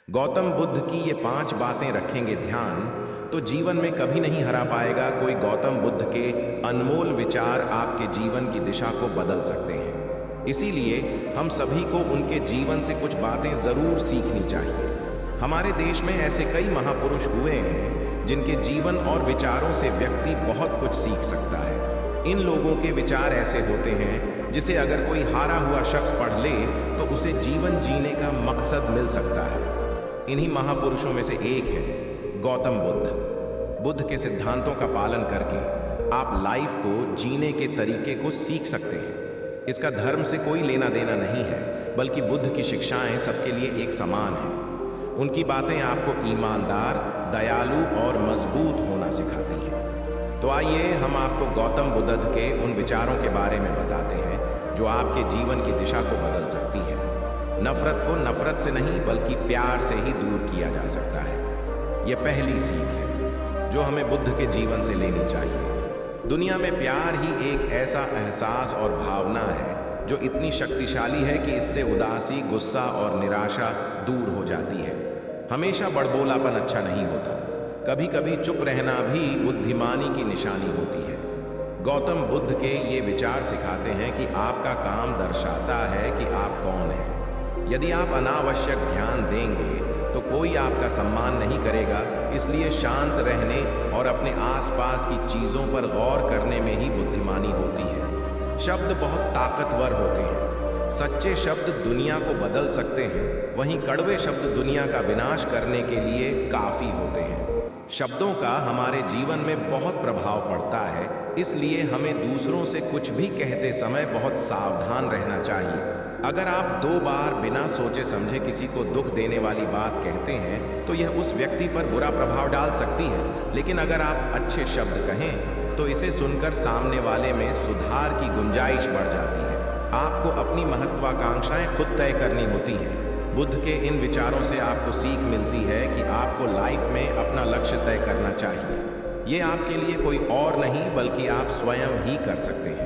गौतम बुद्ध की ये 5 बातें रखेंगे ध्यान तो जीवन में कभी नहीं हरा पाएगा कोई। गौतम बुद्ध के अनमोल विचार आपके जीवन की दिशा को बदल सकते हैं। इसीलिए हम सभी को उनके जीवन से कुछ बातें जरूर सीखनी चाहिए। हमारे देश में ऐसे कई महापुरुष हुए हैं जिनके जीवन और विचारों से व्यक्ति बहुत कुछ सीख सकता है। इन लोगों के विचार ऐसे होते हैं जिसे अगर कोई हारा हुआ शख्स पढ़ ले तो उसे जीवन जीने का मकसद मिल सकता है। इन्हीं महापुरुषों में से एक है गौतम बुद्ध। बुद्ध के सिद्धांतों का पालन करके आप लाइफ को जीने के तरीके को सीख सकते हैं। इसका धर्म से कोई लेना देना नहीं है, बल्कि बुद्ध की शिक्षाएं सबके लिए एक समान हैं। उनकी बातें आपको ईमानदार, दयालु और मजबूत होना सिखाती हैं। तो आइए हम आपको गौतम बुद्ध के उन विचारों के बारे में बताते हैं जो आपके जीवन की दिशा को बदल सकती है। नफरत को नफरत से नहीं बल्कि प्यार से ही दूर किया जा सकता है। यह पहली सीख है जो हमें बुद्ध के जीवन से लेनी चाहिए। दुनिया में प्यार ही एक ऐसा एहसास और भावना है जो इतनी शक्तिशाली है कि इससे उदासी, गुस्सा और निराशा दूर हो जाती है। हमेशा बड़बोलापन अच्छा नहीं होता, कभी कभी चुप रहना भी बुद्धिमानी की निशानी होती है। गौतम बुद्ध के ये विचार सिखाते हैं कि आपका काम दर्शाता है कि आप कौन हैं। यदि आप अनावश्यक ध्यान देंगे तो कोई आपका सम्मान नहीं करेगा, इसलिए शांत रहने और अपने आसपास की चीज़ों पर गौर करने में ही बुद्धिमानी होती है। शब्द बहुत ताकतवर होते हैं। सच्चे शब्द दुनिया को बदल सकते हैं, वहीं कड़वे शब्द दुनिया का विनाश करने के लिए काफ़ी होते हैं। शब्दों का हमारे जीवन में बहुत प्रभाव पड़ता है, इसलिए हमें दूसरों से कुछ भी कहते समय बहुत सावधान रहना चाहिए। अगर आप 2 बार बिना सोचे समझे किसी को दुख देने वाली बात कहते हैं तो यह उस व्यक्ति पर बुरा प्रभाव डाल सकती है, लेकिन अगर आप अच्छे शब्द कहें तो इसे सुनकर सामने वाले में सुधार की गुंजाइश बढ़ जाती है। आपको अपनी महत्वाकांक्षाएं खुद तय करनी होती हैं। बुद्ध के इन विचारों से आपको सीख मिलती है कि आपको लाइफ में अपना लक्ष्य तय करना चाहिए। ये आपके लिए कोई और नहीं बल्कि आप स्वयं ही कर सकते हैं।